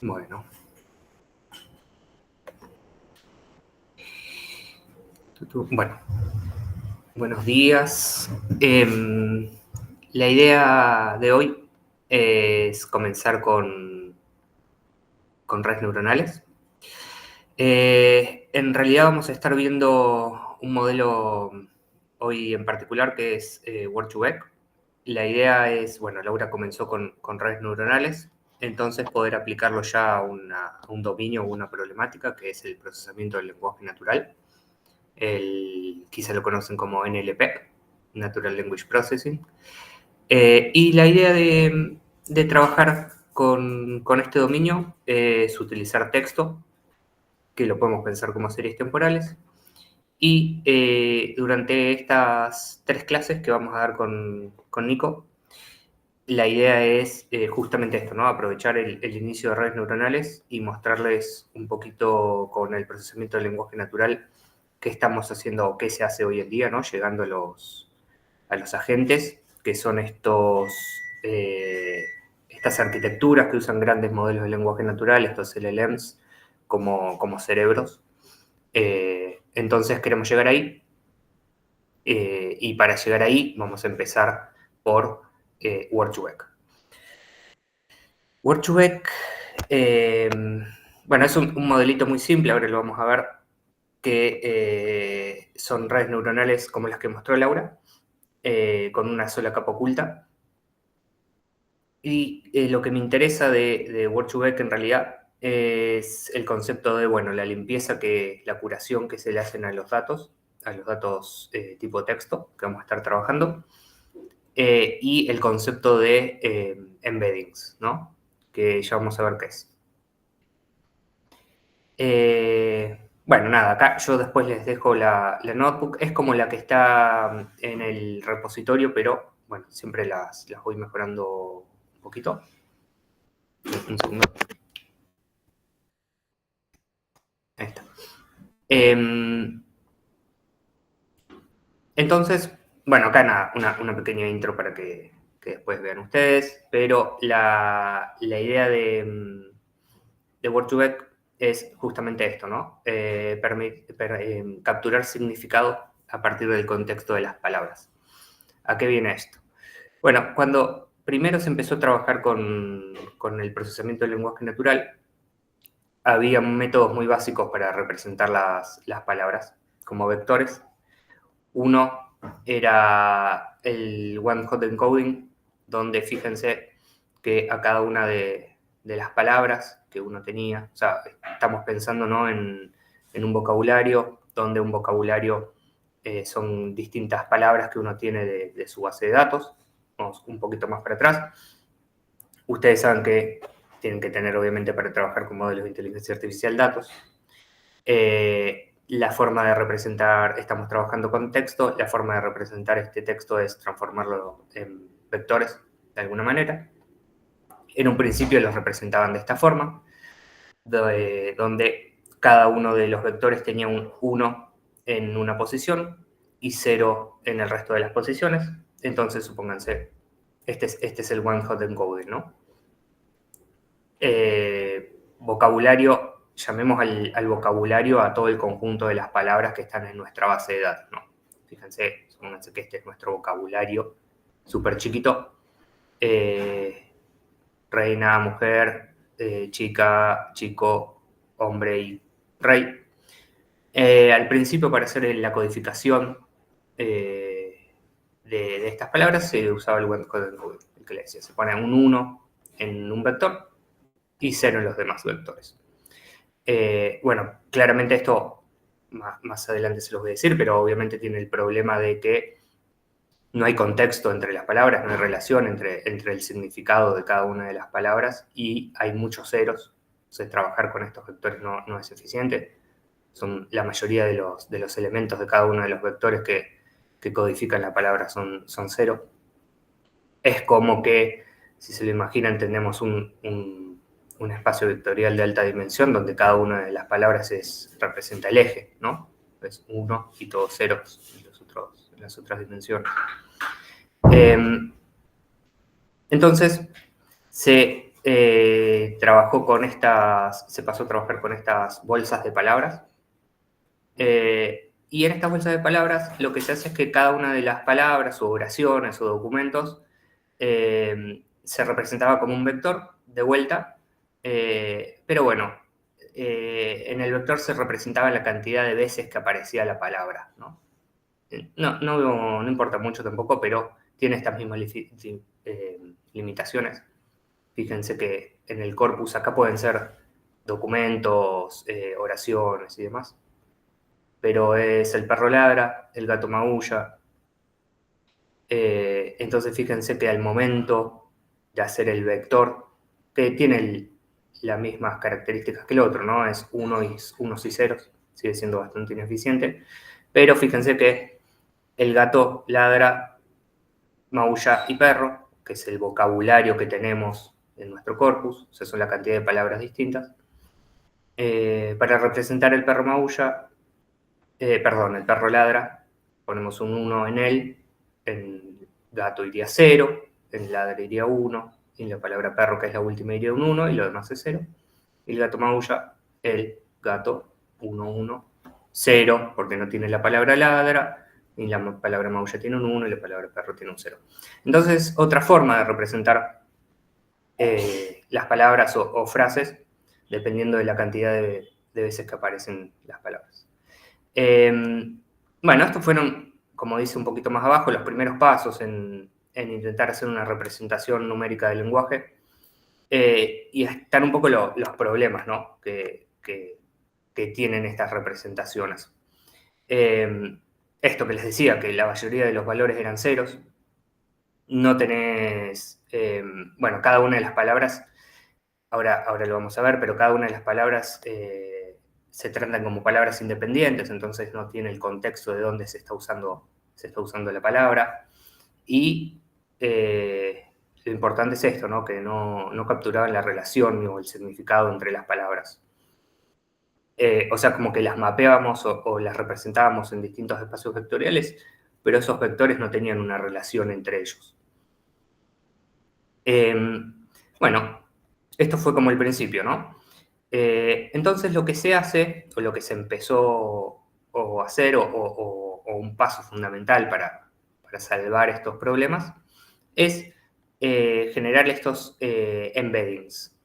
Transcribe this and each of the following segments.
Bueno. Bueno, buenos días. La idea de hoy es comenzar con redes neuronales. En realidad vamos a estar viendo un modelo hoy en particular que es Word2Vec. La idea es, bueno, Laura comenzó con redes neuronales, entonces poder aplicarlo ya a un dominio o una problemática que es el procesamiento del lenguaje natural. Quizá lo conocen como NLP, Natural Language Processing. Y la idea de trabajar con este dominio es utilizar texto, que lo podemos pensar como series temporales, y durante estas 3 clases que vamos a dar con Nico, la idea es justamente esto, ¿no? Aprovechar el inicio de redes neuronales y mostrarles un poquito con el procesamiento del lenguaje natural qué estamos haciendo o qué se hace hoy en día, ¿no? Llegando a los agentes, que son estas arquitecturas que usan grandes modelos de lenguaje natural, estos LLMs, como cerebros. Entonces queremos llegar ahí, y para llegar ahí vamos a empezar por Word2Vec. Word2Vec, bueno, es un modelito muy simple, ahora lo vamos a ver, que son redes neuronales como las que mostró Laura, con una sola capa oculta. Y lo que me interesa de Word2Vec en realidad es el concepto de, bueno, la curación que se le hacen a los datos tipo texto que vamos a estar trabajando, y el concepto de embeddings, ¿no? Que ya vamos a ver qué es. Bueno, nada, acá yo después les dejo la notebook. Es como la que está en el repositorio, pero bueno, siempre las voy mejorando un poquito. Un segundo. Ahí está. Entonces, bueno, acá nada, una pequeña intro para que después vean ustedes, pero la idea de Word2Vec es justamente esto, ¿no? Capturar significado a partir del contexto de las palabras. ¿A qué viene esto? Bueno, cuando primero se empezó a trabajar con el procesamiento del lenguaje natural, había métodos muy básicos para representar las palabras como vectores. Uno era el one-hot encoding, donde fíjense que a cada una de las palabras que uno tenía, o sea, estamos pensando, ¿no?, en un vocabulario, donde un vocabulario son distintas palabras que uno tiene de su base de datos. Vamos un poquito más para atrás. Ustedes saben que tienen que tener, obviamente, para trabajar con modelos de inteligencia artificial, datos. La forma de representar, estamos trabajando con texto, la forma de representar este texto es transformarlo en vectores de alguna manera. En un principio los representaban de esta forma, donde cada uno de los vectores tenía un 1 en una posición y 0 en el resto de las posiciones. Entonces, supónganse, este es el one-hot encoding, ¿no? Vocabulario, llamemos al vocabulario a todo el conjunto de las palabras que están en nuestra base de datos, ¿no? Fíjense, supónganse que este es nuestro vocabulario súper chiquito. Reina, mujer, chica, chico, hombre y rey. Al principio, para hacer la codificación de estas palabras, se usaba el one-hot encoding, el que le decía, se pone un 1 en un vector y 0 en los demás vectores. Bueno, claramente esto más adelante se los voy a decir, pero obviamente tiene el problema de que no hay contexto entre las palabras, no hay relación entre el significado de cada una de las palabras y hay muchos ceros. Entonces, trabajar con estos vectores no es eficiente. Son la mayoría de los elementos de cada uno de los vectores que codifican la palabra son 0. Es como que, si se lo imaginan, tenemos un espacio vectorial de alta dimensión donde cada una de las palabras representa el eje, ¿no? Es 1 y todos ceros en las otras dimensiones. Entonces, se trabajó con se pasó a trabajar con estas bolsas de palabras. Y en estas bolsas de palabras lo que se hace es que cada una de las palabras o oraciones o documentos se representaba como un vector de vuelta, pero bueno, en el vector se representaba la cantidad de veces que aparecía la palabra, ¿no? No importa mucho tampoco, pero tiene estas mismas limitaciones. Fíjense que en el corpus acá pueden ser documentos, oraciones y demás, pero es el perro ladra, el gato maulla. Entonces fíjense que al momento de hacer el vector, que tiene las mismas características que el otro, ¿no? Es unos y ceros, sigue siendo bastante ineficiente, pero fíjense que el gato ladra, maulla y perro, que es el vocabulario que tenemos en nuestro corpus, o sea, son la cantidad de palabras distintas. Para representar el perro maulla, perdón, el perro ladra, ponemos un 1 en él, en gato iría 0, en ladra iría 1, y en la palabra perro, que es la última, iría un 1, y lo demás es 0. Y el gato maulla, el gato 1, 1, 0, porque no tiene la palabra ladra, y la palabra maulla tiene un 1 y la palabra perro tiene un 0. Entonces, otra forma de representar las palabras o frases, dependiendo de la cantidad de veces que aparecen las palabras. Bueno, estos fueron, como dice un poquito más abajo, los primeros pasos en intentar hacer una representación numérica del lenguaje. Y están un poco los problemas, ¿no? que tienen estas representaciones. Esto que les decía, que la mayoría de los valores eran ceros. No tenés, bueno, cada una de las palabras, ahora lo vamos a ver, pero cada una de las palabras se tratan como palabras independientes, entonces no tiene el contexto de dónde se está usando la palabra. Y lo importante es esto, ¿no? Que no capturaban la relación o el significado entre las palabras. O sea, como que las mapeábamos o las representábamos en distintos espacios vectoriales, pero esos vectores no tenían una relación entre ellos. Bueno, esto fue como el principio, ¿no? Entonces lo que se hace, o lo que se empezó a hacer, o un paso fundamental para salvar estos problemas, es generar estos embeddings.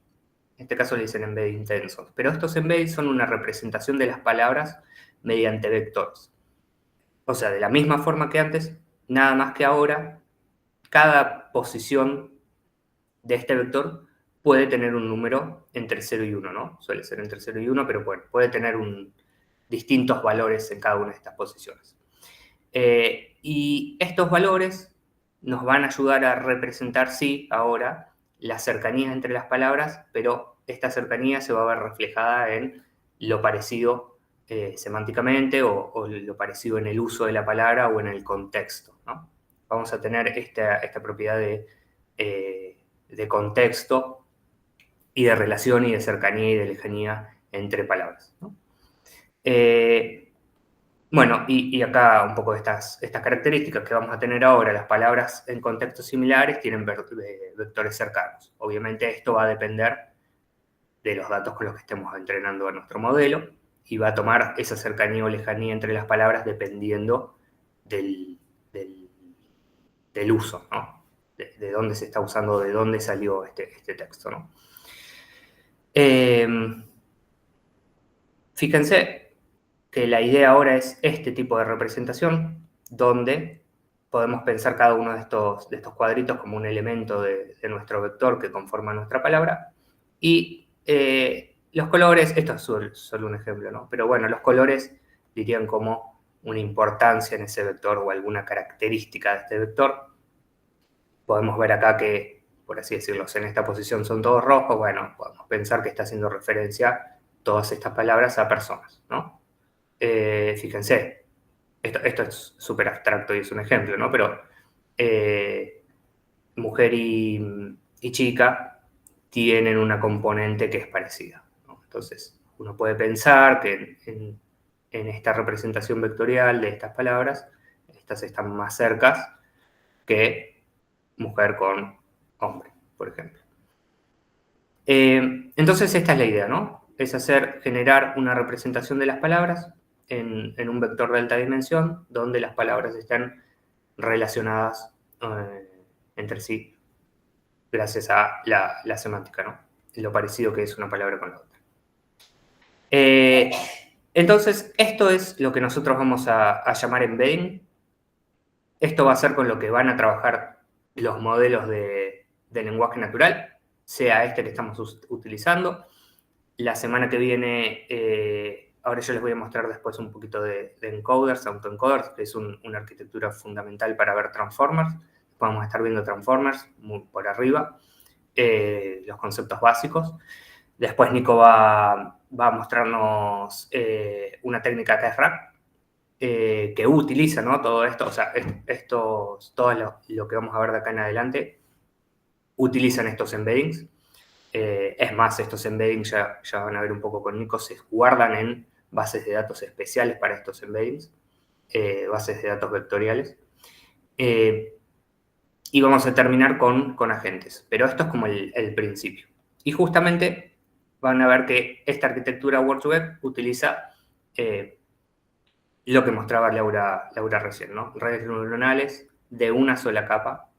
En este caso le dicen embedding tensors, pero estos embeddings son una representación de las palabras mediante vectores. O sea, de la misma forma que antes, nada más que ahora, cada posición de este vector puede tener un número entre 0 y 1, ¿no? Suele ser entre 0 y 1, pero bueno, puede tener distintos valores en cada una de estas posiciones. Y estos valores nos van a ayudar a representar, sí, ahora, las cercanías entre las palabras, pero esta cercanía se va a ver reflejada en lo parecido semánticamente o lo parecido en el uso de la palabra o en el contexto, ¿no? Vamos a tener esta propiedad de contexto y de relación y de cercanía y de lejanía entre palabras, ¿no? Bueno, y acá un poco estas características que vamos a tener ahora, las palabras en contextos similares tienen vectores cercanos. Obviamente esto va a depender de los datos con los que estemos entrenando a nuestro modelo y va a tomar esa cercanía o lejanía entre las palabras dependiendo del uso, ¿no? De dónde se está usando, de dónde salió este texto, ¿no? Fíjense que la idea ahora es este tipo de representación, donde podemos pensar cada uno de estos cuadritos como un elemento de nuestro vector que conforma nuestra palabra. Y los colores, esto es solo un ejemplo, ¿no? Pero bueno, los colores dirían como una importancia en ese vector o alguna característica de este vector. Podemos ver acá que, por así decirlo, en esta posición son todos rojos. Bueno, podemos pensar que está haciendo referencia todas estas palabras a personas, ¿no? Fíjense, esto es súper abstracto y es un ejemplo, ¿no? Pero mujer y chica tienen una componente que es parecida, ¿no? Entonces, uno puede pensar que en esta representación vectorial de estas palabras, estas están más cercas que mujer con hombre, por ejemplo. Entonces esta es la idea, ¿no? Es generar una representación de las palabras en un vector de alta dimensión donde las palabras están relacionadas entre sí gracias a la semántica, ¿no? Lo parecido que es una palabra con la otra. Entonces, esto es lo que nosotros vamos a llamar embedding. Esto va a ser con lo que van a trabajar los modelos de lenguaje natural, sea este que estamos utilizando. La semana que viene, ahora yo les voy a mostrar después un poquito de encoders, autoencoders, que es una arquitectura fundamental para ver transformers. Vamos a estar viendo transformers muy por arriba, los conceptos básicos. Después Nico va a mostrarnos una técnica que es RAG, que utiliza, ¿no? Todo esto, o sea, todo lo que vamos a ver de acá en adelante, utilizan estos embeddings. Es más, estos embeddings, ya van a ver un poco con Nico, se guardan en bases de datos especiales para estos embeddings, bases de datos vectoriales. Y vamos a terminar con agentes, pero esto es como el principio. Y justamente van a ver que esta arquitectura Word2Vec utiliza lo que mostraba Laura recién, ¿no? Redes neuronales de una sola capa,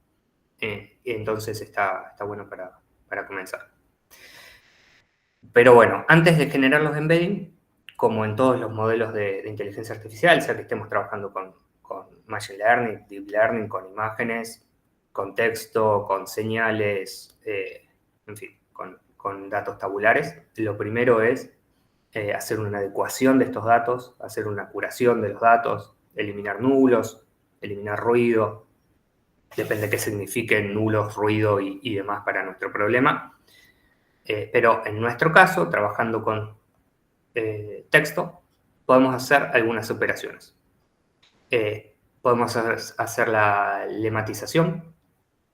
entonces está bueno para comenzar. Pero bueno, antes de generar los embedding, como en todos los modelos de inteligencia artificial, sea que estemos trabajando con Machine Learning, Deep Learning, con imágenes, con texto, con señales, en fin, con datos tabulares, lo primero es hacer una adecuación de estos datos, hacer una curación de los datos, eliminar nulos, eliminar ruido, depende de qué signifiquen nulos, ruido y demás para nuestro problema. Pero en nuestro caso, trabajando con texto, podemos hacer algunas operaciones. Podemos hacer la lematización.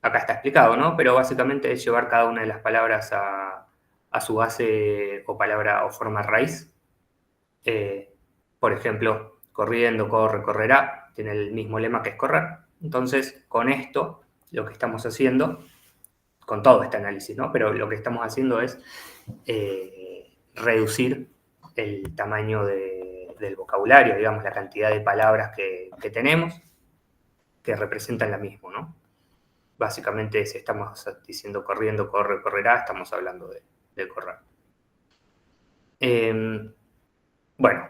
Acá está explicado, ¿no? Pero básicamente es llevar cada una de las palabras a su base o palabra o forma raíz. Por ejemplo, corriendo, corre, correrá, tiene el mismo lema que es correr. Entonces, con esto, lo que estamos haciendo, con todo este análisis, ¿no? Pero lo que estamos haciendo es reducir el tamaño del vocabulario, digamos, la cantidad de palabras que tenemos que representan la misma, ¿no? Básicamente, si estamos diciendo corriendo, corre, correrá, estamos hablando de correr. Bueno,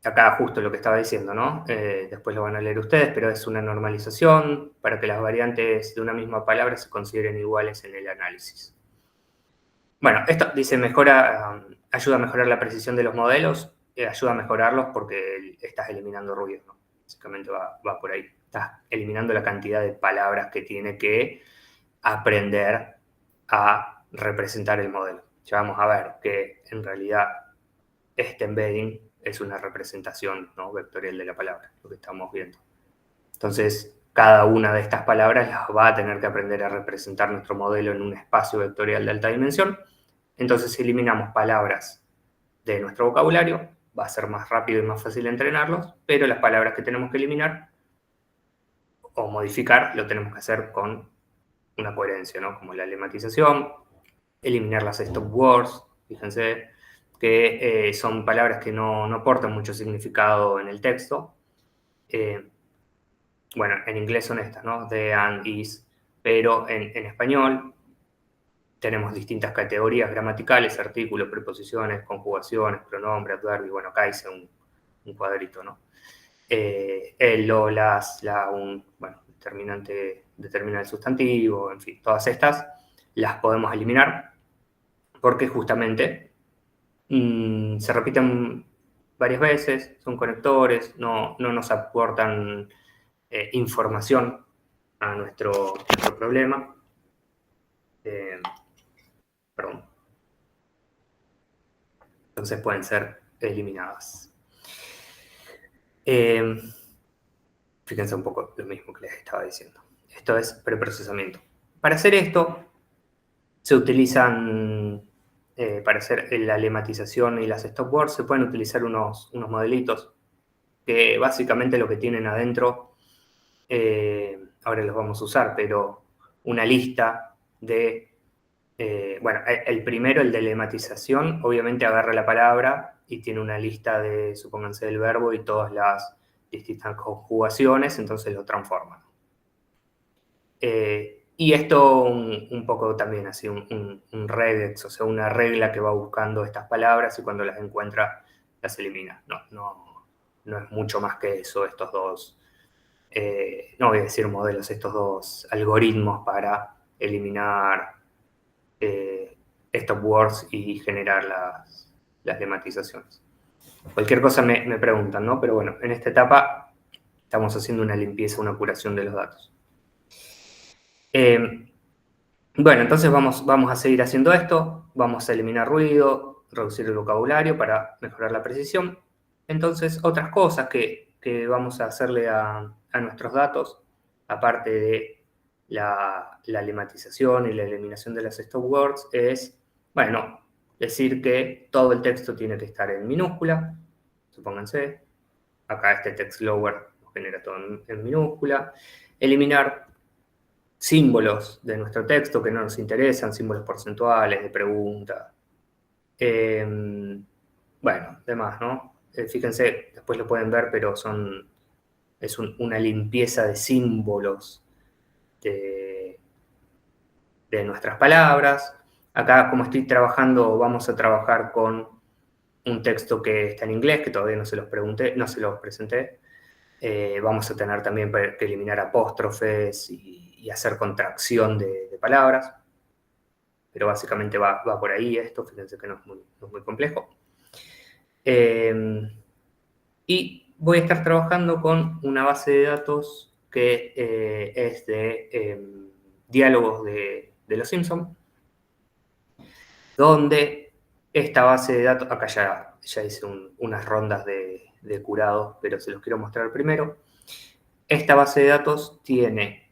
acá justo lo que estaba diciendo, ¿no? Después lo van a leer ustedes, pero es una normalización para que las variantes de una misma palabra se consideren iguales en el análisis. Bueno, esto dice ayuda a mejorar la precisión de los modelos, ayuda a mejorarlos porque estás eliminando ruido, ¿no? Básicamente va por ahí. Estás eliminando la cantidad de palabras que tiene que aprender a representar el modelo. Ya vamos a ver que en realidad este embedding es una representación, ¿no?, vectorial de la palabra, lo que estamos viendo. Entonces, cada una de estas palabras las va a tener que aprender a representar nuestro modelo en un espacio vectorial de alta dimensión. Entonces, si eliminamos palabras de nuestro vocabulario, va a ser más rápido y más fácil entrenarlos, pero las palabras que tenemos que eliminar o modificar lo tenemos que hacer con una coherencia, ¿no? Como la lematización, eliminar las stop words, fíjense que son palabras que no aportan mucho significado en el texto. Bueno, en inglés son estas, ¿no? The, and, is, pero en español tenemos distintas categorías gramaticales, artículos, preposiciones, conjugaciones, pronombres, adverbios. Bueno, acá hice un cuadrito, ¿no? El, lo, las, la, un, bueno, determina el sustantivo, en fin, todas estas las podemos eliminar porque justamente se repiten varias veces, son conectores, no nos aportan información a nuestro problema. Perdón. Entonces pueden ser eliminadas. Fíjense un poco lo mismo que les estaba diciendo. Esto es preprocesamiento. Para hacer esto, se utilizan, para hacer la lematización y las stop words, se pueden utilizar unos modelitos que básicamente lo que tienen adentro, ahora los vamos a usar, pero una lista de Bueno, el primero, el de lematización, obviamente agarra la palabra y tiene una lista de, supónganse, del verbo y todas las distintas conjugaciones, entonces lo transforma. Y esto un poco también así, un regex, o sea, una regla que va buscando estas palabras y cuando las encuentra las elimina. No es mucho más que eso, estos dos, no voy a decir modelos, estos dos algoritmos para eliminar stop words y generar las lematizaciones. Cualquier cosa me preguntan, ¿no? Pero bueno, en esta etapa estamos haciendo una limpieza, una curación de los datos. Bueno, entonces vamos a seguir haciendo esto, vamos a eliminar ruido, reducir el vocabulario para mejorar la precisión. Entonces, otras cosas que vamos a hacerle a nuestros datos, aparte de la lematización y la eliminación de las stop words, es, bueno, decir que todo el texto tiene que estar en minúscula, supónganse, acá este text lower genera todo en minúscula, eliminar símbolos de nuestro texto que no nos interesan, símbolos porcentuales, de pregunta. Bueno, demás, ¿no? Fíjense, después lo pueden ver, pero es una limpieza de símbolos de nuestras palabras. Acá, como estoy trabajando, vamos a trabajar con un texto que está en inglés, que todavía no se los presenté. Vamos a tener también que eliminar apóstrofes y hacer contracción de palabras. Pero básicamente va por ahí esto, fíjense que no es muy complejo. Y voy a estar trabajando con una base de datos que es de diálogos de Los Simpsons, donde esta base de datos, acá ya hice unas rondas de curado, pero se los quiero mostrar primero. Esta base de datos tiene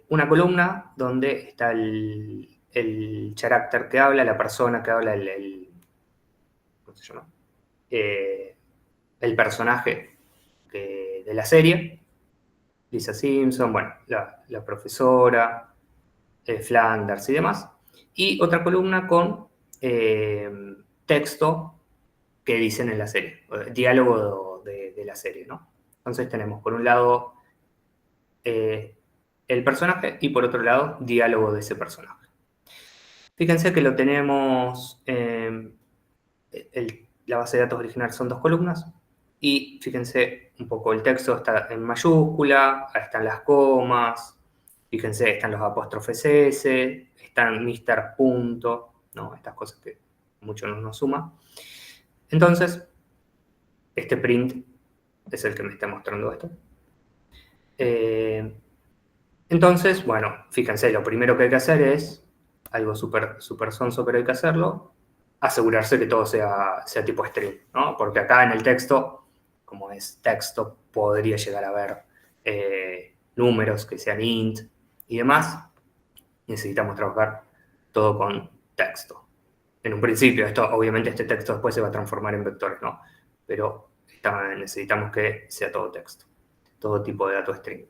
una columna donde está el carácter que habla, la persona que habla, ¿cómo se llama? El personaje de la serie, Lisa Simpson, bueno, la profesora, Flanders y demás. Y otra columna con texto que dicen en la serie, diálogo de la serie, ¿no? Entonces tenemos por un lado el personaje y por otro lado diálogo de ese personaje. Fíjense que lo tenemos, la base de datos original son dos columnas y fíjense un poco el texto está en mayúscula, ahí están las comas, fíjense están los apóstrofes S, están Mr. Punto, ¿no? Estas cosas que mucho nos suma. Entonces, este print es el que me está mostrando esto. Entonces, bueno, fíjense, lo primero que hay que hacer es, algo súper sonso, pero hay que hacerlo, asegurarse que todo sea tipo string, ¿no? Porque acá en el texto, como es texto, podría llegar a haber números que sean int y demás. Necesitamos trabajar todo con texto. En un principio, obviamente este texto después se va a transformar en vectores, ¿no? Pero necesitamos que sea todo texto, todo tipo de dato string.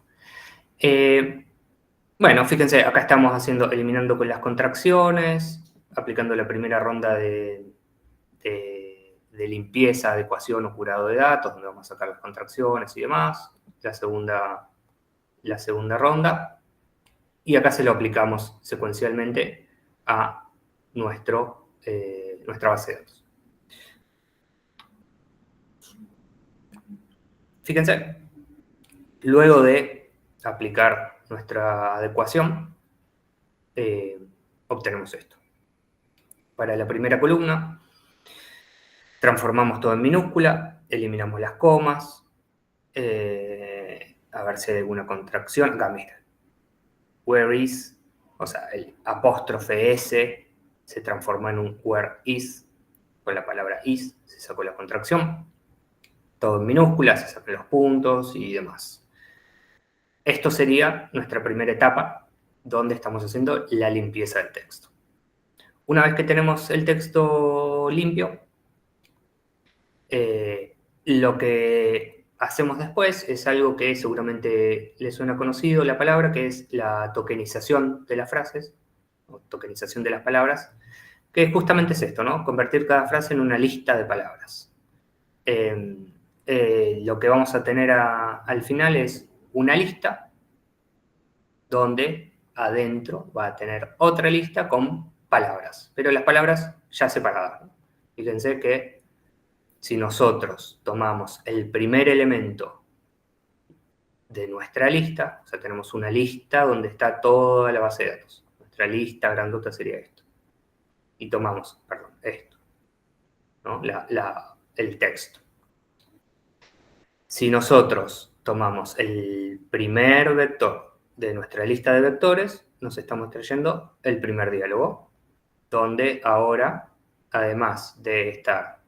Bueno, fíjense, acá estamos eliminando con las contracciones, aplicando la primera ronda de limpieza, adecuación o curado de datos, donde vamos a sacar las contracciones y demás. La segunda ronda. Y acá se lo aplicamos secuencialmente a nuestra base de datos. Fíjense, luego de aplicar nuestra adecuación, obtenemos esto. Para la primera columna, transformamos todo en minúscula, eliminamos las comas, a ver si hay alguna contracción. Acá, mira, where is, o sea, el apóstrofe S se transformó en un where is, con la palabra is, se sacó la contracción. Todo en minúsculas, se sacan los puntos y demás. Esto sería nuestra primera etapa, donde estamos haciendo la limpieza del texto. Una vez que tenemos el texto limpio, lo que hacemos después es algo que seguramente les suena conocido la palabra, que es la tokenización de las frases. o tokenización de las palabras, que justamente es esto, ¿no? Convertir cada frase en una lista de palabras. Lo que vamos a tener al final es una lista donde adentro va a tener otra lista con palabras, pero las palabras ya separadas, ¿no? Fíjense que si nosotros tomamos el primer elemento de nuestra lista, o sea, tenemos una lista donde está toda la base de datos. Nuestra lista grandota sería esto. Y tomamos, perdón, esto, ¿no? El texto. Si nosotros tomamos el primer vector de nuestra lista de vectores, nos estamos trayendo el primer diálogo, donde ahora, además de estar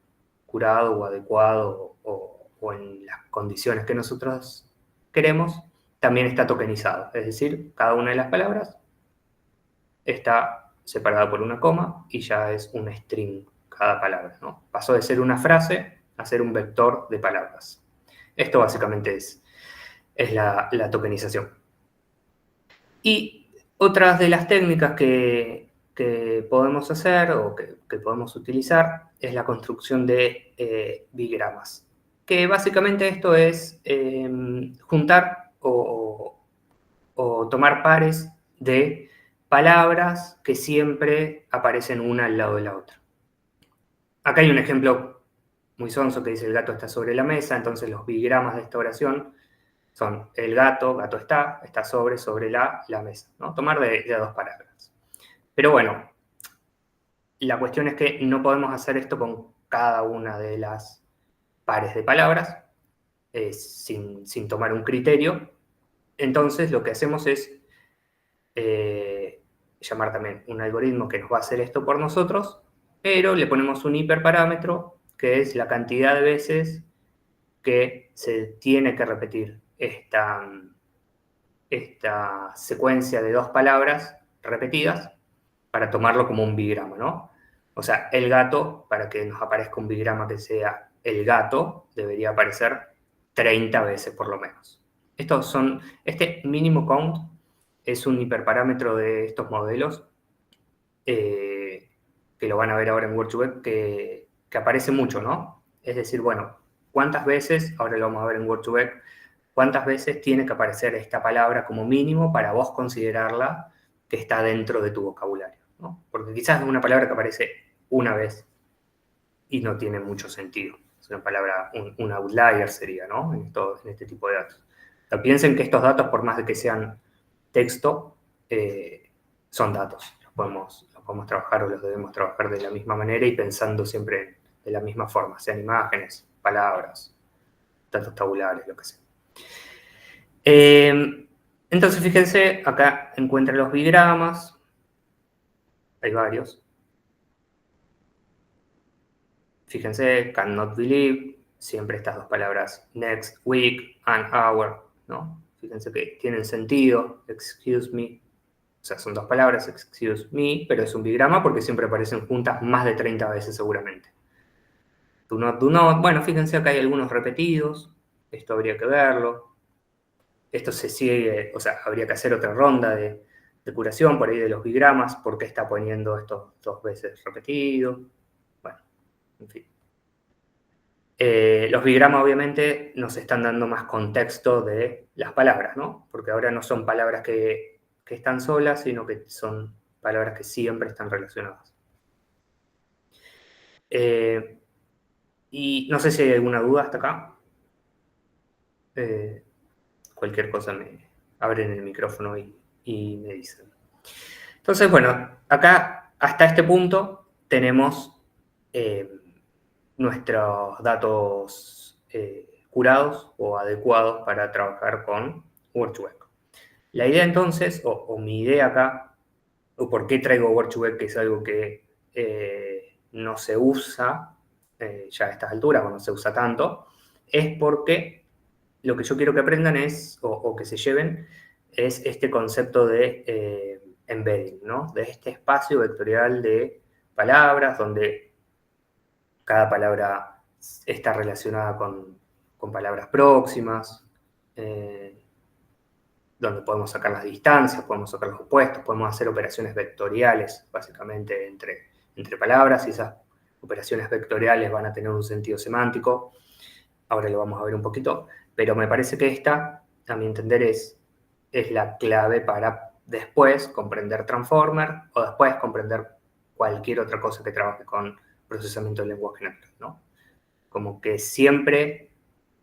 curado o adecuado o en las condiciones que nosotros queremos, también está tokenizado. Es decir, cada una de las palabras está separada por una coma y ya es un string cada palabra, ¿no? Pasó de ser una frase a ser un vector de palabras. Esto básicamente es la tokenización. Y otras de las técnicas que podemos hacer o que podemos utilizar es la construcción de bigramas. Que básicamente esto es juntar o tomar pares de palabras que siempre aparecen una al lado de la otra. Acá hay un ejemplo muy sonso que dice el gato está sobre la mesa, entonces los bigramas de esta oración son el gato está sobre la mesa, ¿no? Tomar de dos palabras. Pero bueno, la cuestión es que no podemos hacer esto con cada una de las pares de palabras sin tomar un criterio. Entonces lo que hacemos es llamar también un algoritmo que nos va a hacer esto por nosotros, pero le ponemos un hiperparámetro que es la cantidad de veces que se tiene que repetir esta secuencia de dos palabras repetidas para tomarlo como un bigrama, ¿no? O sea, el gato, para que nos aparezca un bigrama que sea el gato, debería aparecer 30 veces por lo menos. Este mínimo count es un hiperparámetro de estos modelos que lo van a ver ahora en Word2Vec que aparece mucho, ¿no? Es decir, bueno, ¿cuántas veces, ahora lo vamos a ver en Word2Vec, cuántas veces tiene que aparecer esta palabra como mínimo para vos considerarla que está dentro de tu vocabulario, ¿no? Porque quizás es una palabra que aparece una vez y no tiene mucho sentido. Es una palabra, un outlier sería, ¿no? En este tipo de datos. O sea, piensen que estos datos, por más de que sean texto, son datos. Los podemos trabajar o los debemos trabajar de la misma manera y pensando siempre de la misma forma, sean imágenes, palabras, datos tabulares, lo que sea. Entonces, fíjense, acá encuentran los bigramas. Hay varios. Fíjense, cannot believe, siempre estas dos palabras, next, week, and hour, ¿no? Fíjense que tienen sentido, excuse me, o sea, son dos palabras, excuse me, pero es un bigrama porque siempre aparecen juntas más de 30 veces seguramente. Do not, bueno, fíjense acá hay algunos repetidos, esto habría que verlo. Esto se sigue, o sea, habría que hacer otra ronda de curación por ahí de los bigramas, porque está poniendo esto dos veces repetido. Bueno, en fin. Los bigramas obviamente nos están dando más contexto de las palabras, ¿no? Porque ahora no son palabras que están solas, sino que son palabras que siempre están relacionadas. Y no sé si hay alguna duda hasta acá. Cualquier cosa me abren el micrófono y me dicen. Entonces, bueno, acá hasta este punto tenemos nuestros datos curados o adecuados para trabajar con Word2Vec. La idea entonces, o mi idea acá, o por qué traigo Word2Vec, que es algo que no se usa ya a estas alturas, o no se usa tanto, es porque lo que yo quiero que aprendan es, o que se lleven, es este concepto de embedding, ¿no? De este espacio vectorial de palabras donde cada palabra está relacionada con palabras próximas. donde podemos sacar las distancias, podemos sacar los opuestos, podemos hacer operaciones vectoriales, básicamente, entre palabras, y esas operaciones vectoriales van a tener un sentido semántico. Ahora lo vamos a ver un poquito, pero me parece que esta, a mi entender, es la clave para después comprender Transformer o después comprender cualquier otra cosa que trabaje con procesamiento del lenguaje natural, ¿no? Como que siempre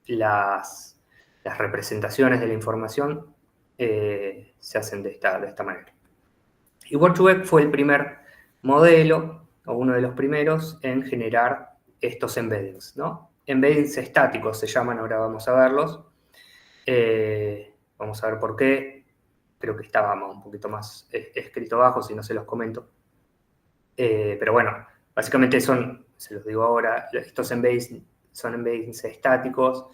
las representaciones de la información se hacen de esta manera. Y Word2Vec fue el primer modelo, o uno de los primeros, en generar estos embeddings, ¿no? Embeddings estáticos se llaman, ahora vamos a verlos. Vamos a ver por qué. Creo que estaba un poquito más escrito abajo, si no se los comento. Pero bueno, básicamente se los digo ahora, estos embeddings son embeddings estáticos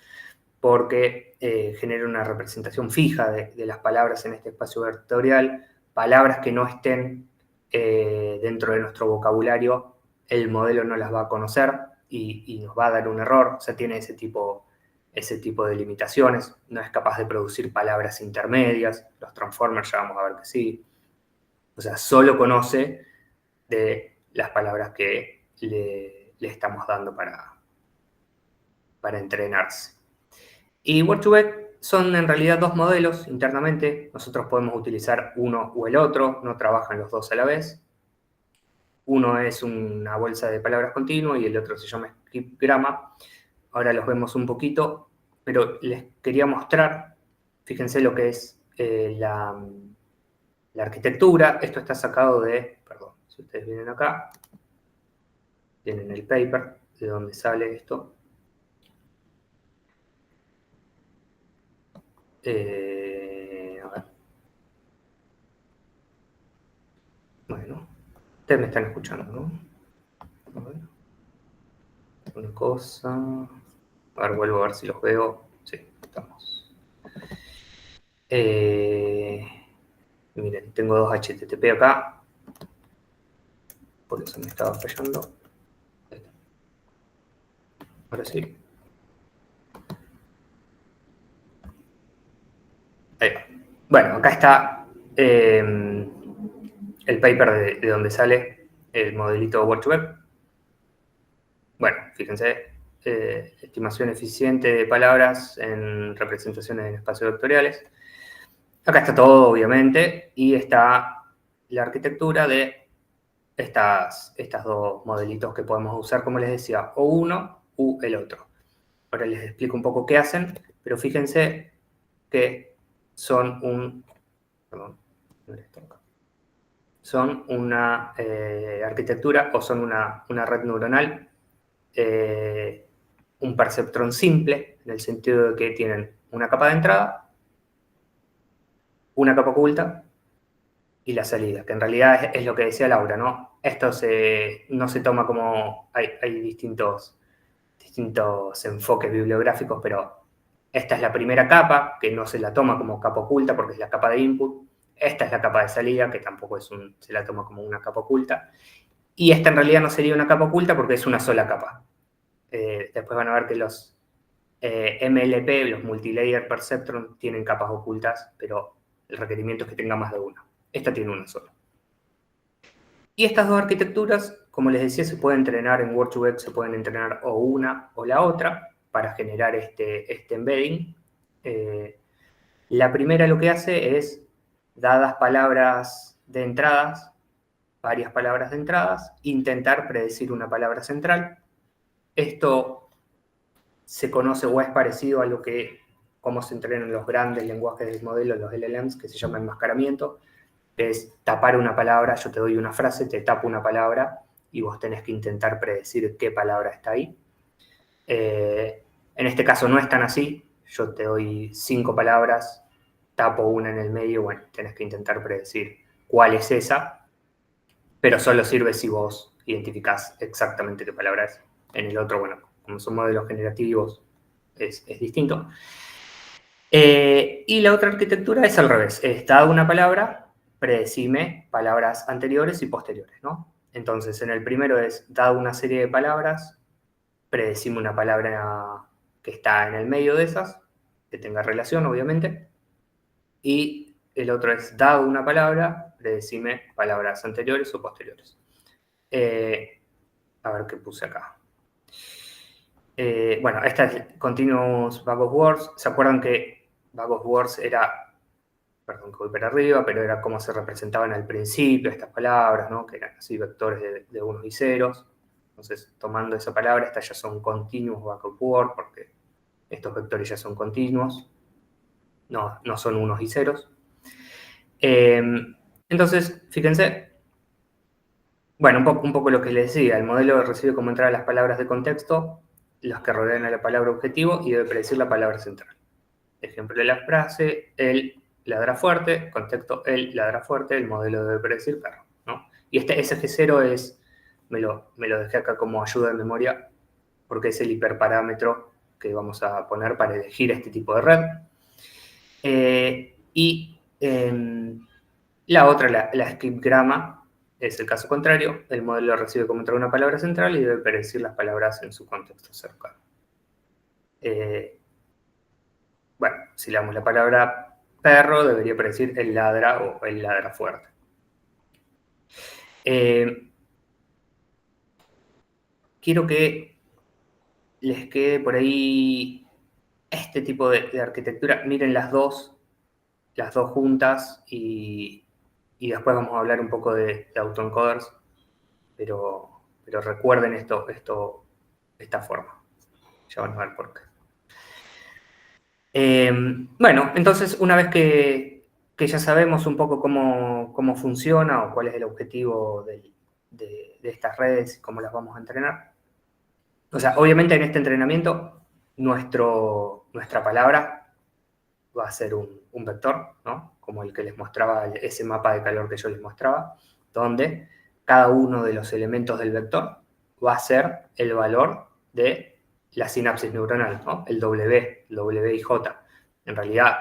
porque generan una representación fija de las palabras en este espacio vectorial. Palabras que no estén dentro de nuestro vocabulario, el modelo no las va a conocer y nos va a dar un error. O sea, tiene ese tipo de limitaciones. No es capaz de producir palabras intermedias. Los transformers ya vamos a ver que sí. O sea, solo conoce de las palabras que le estamos dando para entrenarse. Y Word2Vec son en realidad dos modelos internamente. Nosotros podemos utilizar uno o el otro, no trabajan los dos a la vez. Uno es una bolsa de palabras continua y el otro se llama Skipgrama. Ahora los vemos un poquito, pero les quería mostrar, fíjense lo que es la arquitectura. Esto está sacado perdón, si ustedes vienen acá, tienen el paper de donde sale esto. A ver. Bueno, ustedes me están escuchando, ¿no? A ver. Una cosa. A ver, vuelvo a ver si los veo. Sí, estamos. Miren, tengo dos HTTP acá. Por eso me estaba fallando. Ahora sí. Ahí va. Bueno, acá está el paper de donde sale el modelito Word2Vec. Bueno, fíjense, estimación eficiente de palabras en representaciones en espacios vectoriales. Acá está todo, obviamente, y está la arquitectura de estas dos modelitos que podemos usar, como les decía, o uno u el otro. Ahora les explico un poco qué hacen, pero fíjense que son una arquitectura o son una red neuronal, un perceptrón simple, en el sentido de que tienen una capa de entrada, una capa oculta y la salida, que en realidad es lo que decía Laura, ¿no? Esto no se toma como... Hay distintos enfoques bibliográficos, pero esta es la primera capa, que no se la toma como capa oculta porque es la capa de input. Esta es la capa de salida, que tampoco se la toma como una capa oculta. Y esta en realidad no sería una capa oculta porque es una sola capa. Después van a ver que los MLP, los Multilayer Perceptron, tienen capas ocultas, pero el requerimiento es que tenga más de una. Esta tiene una sola. Y estas dos arquitecturas, como les decía, se pueden entrenar en Word2Vec, se pueden entrenar o una o la otra para generar este embedding. La primera lo que hace es, dadas palabras de entradas, varias palabras de entradas, intentar predecir una palabra central. Esto se conoce o es parecido a cómo se entrenan los grandes lenguajes de modelo, los LLMs, que se llama enmascaramiento. Es tapar una palabra, yo te doy una frase, te tapo una palabra y vos tenés que intentar predecir qué palabra está ahí. En este caso no es tan así, yo te doy 5 palabras, tapo una en el medio, bueno, tenés que intentar predecir cuál es esa, pero solo sirve si vos identificás exactamente qué palabra es. En el otro, bueno, como son modelos generativos, es distinto. Y la otra arquitectura es al revés, es dada una palabra, predecime palabras anteriores y posteriores, ¿no? Entonces, en el primero es, dado una serie de palabras, predecime una palabra que está en el medio de esas, que tenga relación, obviamente. Y el otro es, dado una palabra, predecime palabras anteriores o posteriores. A ver qué puse acá. Bueno, esta es Continuous Bag of Words. ¿Se acuerdan que Bag of Words era, perdón que voy para arriba, pero era cómo se representaban al principio estas palabras, ¿no? Que eran así vectores de unos y ceros. Entonces, tomando esa palabra, estas ya son Continuous Bag of Words, porque estos vectores ya son continuos, no son unos y ceros. Entonces, fíjense, bueno, un poco lo que les decía, el modelo recibe como entrada las palabras de contexto, las que rodean a la palabra objetivo, y debe predecir la palabra central. Ejemplo de la frase, él ladra fuerte, contexto, él ladra fuerte, el modelo debe predecir perro, ¿no? Y este SG0 es, me lo dejé acá como ayuda de memoria, porque es el hiperparámetro que vamos a poner para elegir este tipo de red. La otra, la skipgrama, es el caso contrario. El modelo recibe como entrada una palabra central y debe predecir las palabras en su contexto cercano. Bueno, si le damos la palabra perro, debería predecir el ladra o el ladra fuerte. Quiero que les quede por ahí este tipo de arquitectura. Miren las dos juntas y después vamos a hablar un poco de autoencoders, pero recuerden esta forma. Ya van a ver por qué. Bueno, entonces una vez que ya sabemos un poco cómo funciona o cuál es el objetivo de estas redes y cómo las vamos a entrenar. O sea, obviamente en este entrenamiento nuestra palabra va a ser un vector, ¿no? Como el que les mostraba, ese mapa de calor que yo les mostraba, donde cada uno de los elementos del vector va a ser el valor de la sinapsis neuronal, ¿no? El W y J. En realidad,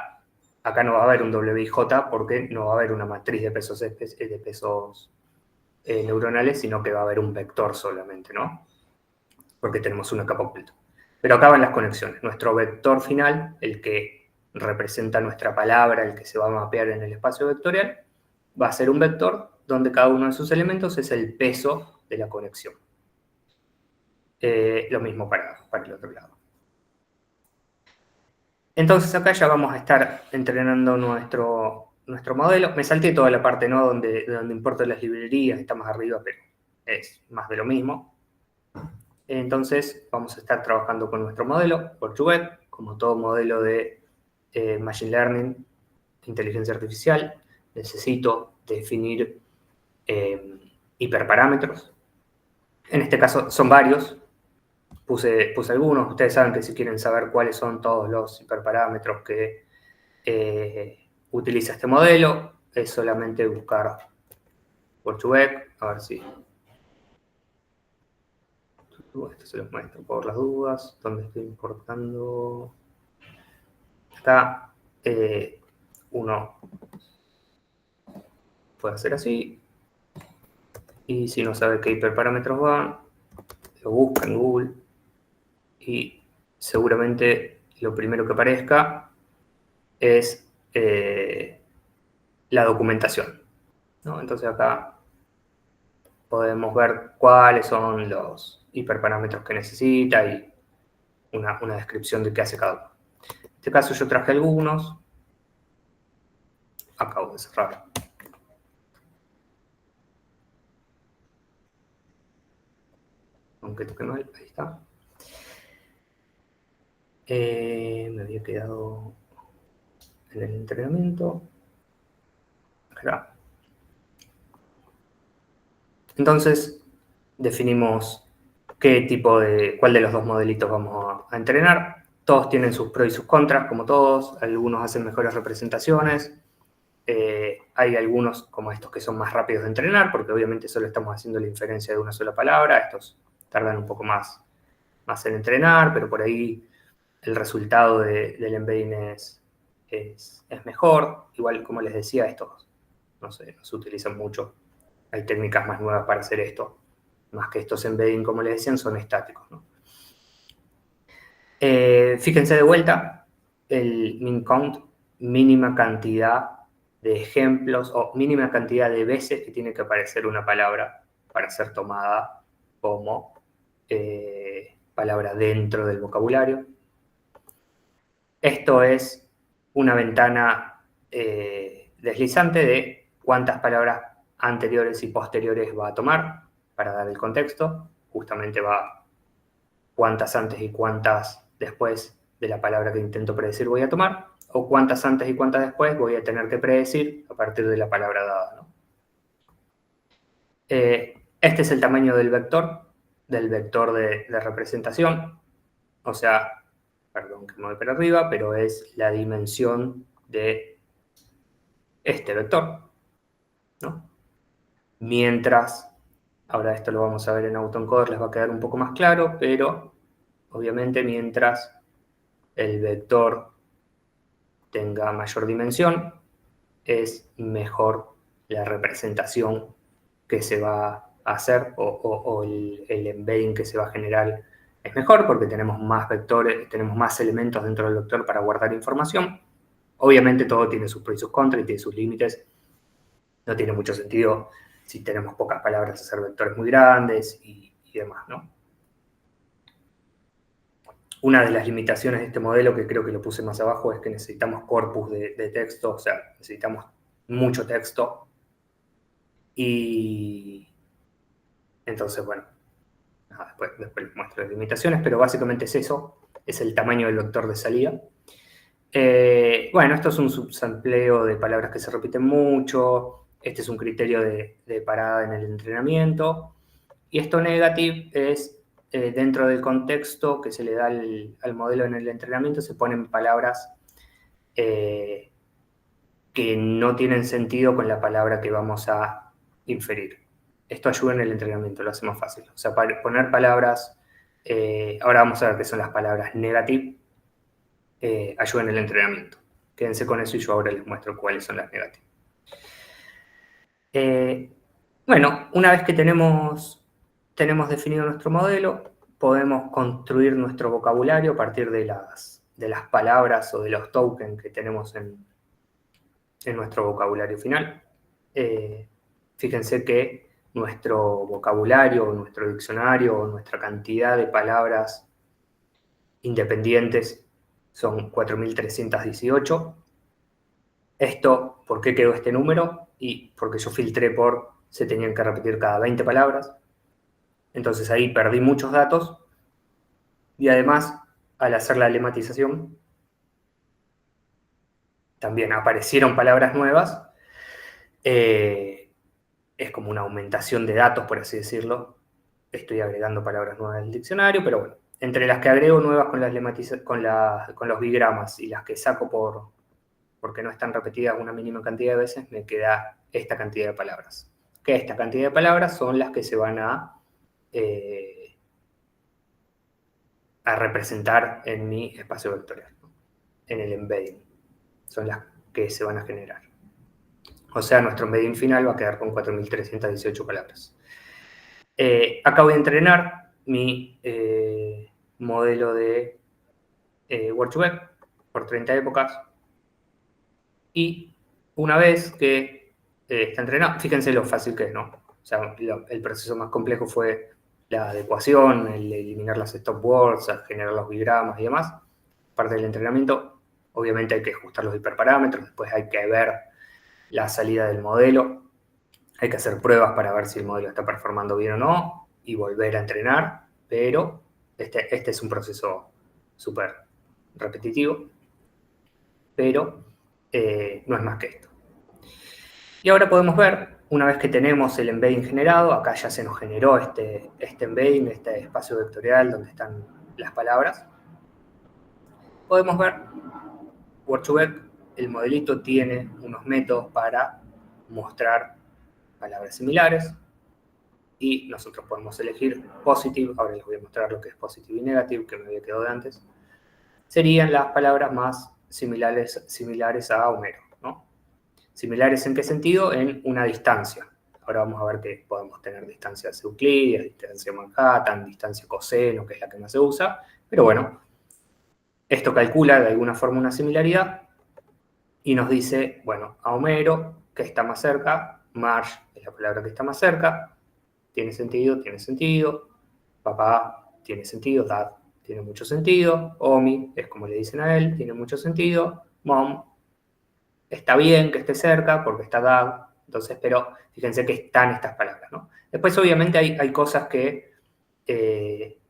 acá no va a haber un W y J porque no va a haber una matriz de pesos neuronales, sino que va a haber un vector solamente, ¿no? Porque tenemos una capa oculta. Pero acá van las conexiones. Nuestro vector final, el que representa nuestra palabra, el que se va a mapear en el espacio vectorial, va a ser un vector donde cada uno de sus elementos es el peso de la conexión. Lo mismo para el otro lado. Entonces acá ya vamos a estar entrenando nuestro modelo. Me salté toda la parte, ¿no? donde importan las librerías, está más arriba, pero es más de lo mismo. Entonces vamos a estar trabajando con nuestro modelo, Web, como todo modelo de Machine Learning, inteligencia artificial. Necesito definir hiperparámetros. En este caso son varios. Puse algunos. Ustedes saben que si quieren saber cuáles son todos los hiperparámetros que utiliza este modelo, es solamente buscar Web, a ver si... Esto se los muestro por las dudas. ¿Dónde estoy importando? Acá uno puede hacer así. Y si no sabe qué hiperparámetros van, lo busca en Google. Y seguramente lo primero que aparezca es la documentación, ¿no? Entonces acá podemos ver cuáles son los hiperparámetros que necesita y una descripción de qué hace cada uno. En este caso yo traje algunos. Acabo de cerrar. Aunque toque mal, ahí está. Me había quedado en el entrenamiento. Acá. Entonces, definimos cuál de los dos modelitos vamos a entrenar. Todos tienen sus pros y sus contras, como todos. Algunos hacen mejores representaciones. Hay algunos, como estos, que son más rápidos de entrenar, porque obviamente solo estamos haciendo la inferencia de una sola palabra. Estos tardan un poco más en entrenar, pero por ahí el resultado del embedding es mejor. Igual, como les decía, estos no se utilizan mucho. Hay técnicas más nuevas para hacer esto. Más que estos embedding, como les decían, son estáticos, ¿no? Fíjense de vuelta, el min count mínima cantidad de ejemplos o mínima cantidad de veces que tiene que aparecer una palabra para ser tomada como palabra dentro del vocabulario. Esto es una ventana deslizante de cuántas palabras anteriores y posteriores va a tomar para dar el contexto. Justamente va cuántas antes y cuántas después de la palabra que intento predecir voy a tomar, o cuántas antes y cuántas después voy a tener que predecir a partir de la palabra dada, ¿no? Este es el tamaño del vector de representación, o sea, perdón que me voy para arriba, pero es la dimensión de este vector, ¿no? Mientras, ahora esto lo vamos a ver en autoencoder, les va a quedar un poco más claro, pero obviamente mientras el vector tenga mayor dimensión, es mejor la representación que se va a hacer o el embedding que se va a generar es mejor porque tenemos más vectores, tenemos más elementos dentro del vector para guardar información. Obviamente todo tiene sus pros y sus contras y tiene sus límites. No tiene mucho sentido si tenemos pocas palabras hacer vectores muy grandes y demás, ¿no? Una de las limitaciones de este modelo, que creo que lo puse más abajo, es que necesitamos corpus de texto, o sea, necesitamos mucho texto. Y entonces, bueno, después les muestro las limitaciones, pero básicamente es eso, es el tamaño del vector de salida. Bueno, esto es un subsampleo de palabras que se repiten mucho, este es un criterio de parada en el entrenamiento, y esto negative es dentro del contexto que se le da al modelo en el entrenamiento, se ponen palabras que no tienen sentido con la palabra que vamos a inferir. Esto ayuda en el entrenamiento, lo hace más fácil. O sea, para poner palabras, ahora vamos a ver qué son las palabras negative, ayuda en el entrenamiento. Quédense con eso y yo ahora les muestro cuáles son las negative. Bueno, una vez que tenemos definido nuestro modelo, podemos construir nuestro vocabulario a partir de las palabras o de los tokens que tenemos en nuestro vocabulario final. Fíjense que nuestro vocabulario, nuestro diccionario, nuestra cantidad de palabras independientes son 4.318. Esto, ¿por qué quedó este número? Y porque yo filtré por, se tenían que repetir cada 20 palabras. Entonces ahí perdí muchos datos. Y además, al hacer la lematización, también aparecieron palabras nuevas. Es como una aumentación de datos, por así decirlo. Estoy agregando palabras nuevas al diccionario, pero bueno, entre las que agrego nuevas con los bigramas y las que saco porque no están repetidas una mínima cantidad de veces, me queda esta cantidad de palabras. Que esta cantidad de palabras son las que se van a representar en mi espacio vectorial, ¿no? En el embedding. Son las que se van a generar. O sea, nuestro embedding final va a quedar con 4.318 palabras. Acá voy a entrenar mi modelo de Word2Vec por 30 épocas. Y una vez que está entrenado, fíjense lo fácil que es, ¿no? O sea, el proceso más complejo fue la adecuación, el eliminar las stop words, generar los bigramas y demás. Parte del entrenamiento, obviamente hay que ajustar los hiperparámetros, después hay que ver la salida del modelo, hay que hacer pruebas para ver si el modelo está performando bien o no y volver a entrenar, pero este es un proceso súper repetitivo, pero no es más que esto. Y ahora podemos ver, una vez que tenemos el embedding generado, acá ya se nos generó este embedding, este espacio vectorial donde están las palabras, podemos ver Word2Vec, el modelito tiene unos métodos para mostrar palabras similares y nosotros podemos elegir positive, ahora les voy a mostrar lo que es positive y negative, que me había quedado de antes, serían las palabras más similares a Homero, ¿no? ¿Similares en qué sentido? En una distancia. Ahora vamos a ver que podemos tener distancias euclidias, distancia Manhattan, distancia coseno, que es la que más se usa, pero bueno, esto calcula de alguna forma una similaridad y nos dice, bueno, a Homero, que está más cerca, Marge es la palabra que está más cerca, tiene sentido, papá tiene sentido, dad tiene mucho sentido, Omi es como le dicen a él, tiene mucho sentido, mom está bien que esté cerca porque está dad, entonces, pero fíjense que están estas palabras, ¿no? Después obviamente hay cosas que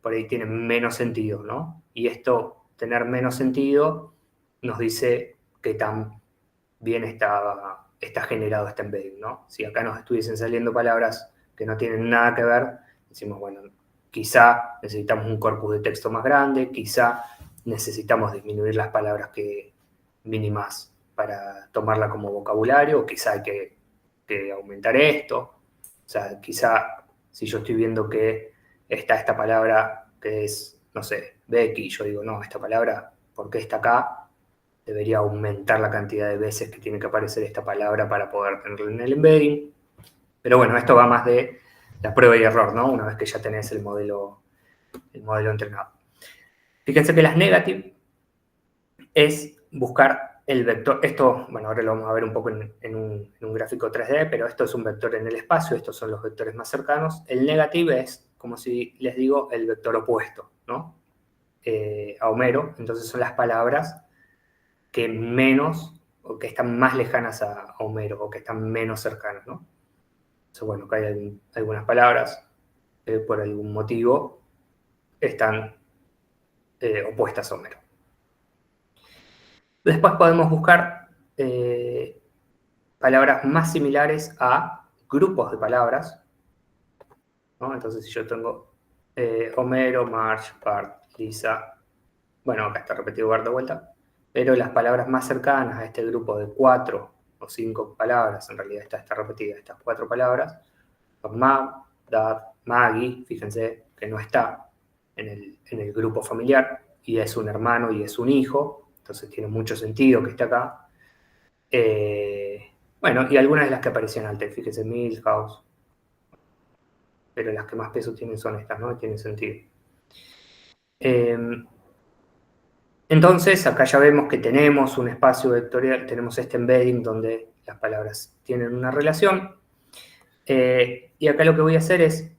por ahí tienen menos sentido, ¿no? Y esto, tener menos sentido, nos dice que tan bien está generado este embedding, ¿no? Si acá nos estuviesen saliendo palabras que no tienen nada que ver, decimos, bueno, quizá necesitamos un corpus de texto más grande, quizá necesitamos disminuir las palabras mínimas para tomarla como vocabulario, o quizá hay que aumentar esto. O sea, quizá si yo estoy viendo que está esta palabra que es, no sé, Becky, y yo digo, no, esta palabra, ¿por qué está acá? Debería aumentar la cantidad de veces que tiene que aparecer esta palabra para poder tenerla en el embedding. Pero bueno, esto va más de la prueba y error, ¿no? Una vez que ya tenés el modelo entrenado. Fíjense que las negative es buscar el vector. Esto, bueno, ahora lo vamos a ver un poco en un gráfico 3D, pero esto es un vector en el espacio, estos son los vectores más cercanos. El negative es, como si les digo, el vector opuesto, ¿no? A Homero, entonces son las palabras que menos o que están más lejanas a Homero o que están menos cercanas, ¿no? Entonces, bueno, acá hay algunas palabras que por algún motivo están opuestas a Homero. Después podemos buscar palabras más similares a grupos de palabras, ¿no? Entonces, si yo tengo Homero, Marge, Bart, Lisa, bueno, acá está repetido Bart de vuelta, pero las palabras más cercanas a este grupo de 4 o 5 palabras, en realidad está repetida, estas 4 palabras, son Mag, Dad, Maggie, fíjense que no está en el grupo familiar, y es un hermano y es un hijo, entonces tiene mucho sentido que esté acá. Bueno, y algunas de las que aparecían antes, fíjense, Milhouse, pero las que más peso tienen son estas, ¿no? Tienen sentido. Entonces, acá ya vemos que tenemos un espacio vectorial, tenemos este embedding donde las palabras tienen una relación. Y acá lo que voy a hacer es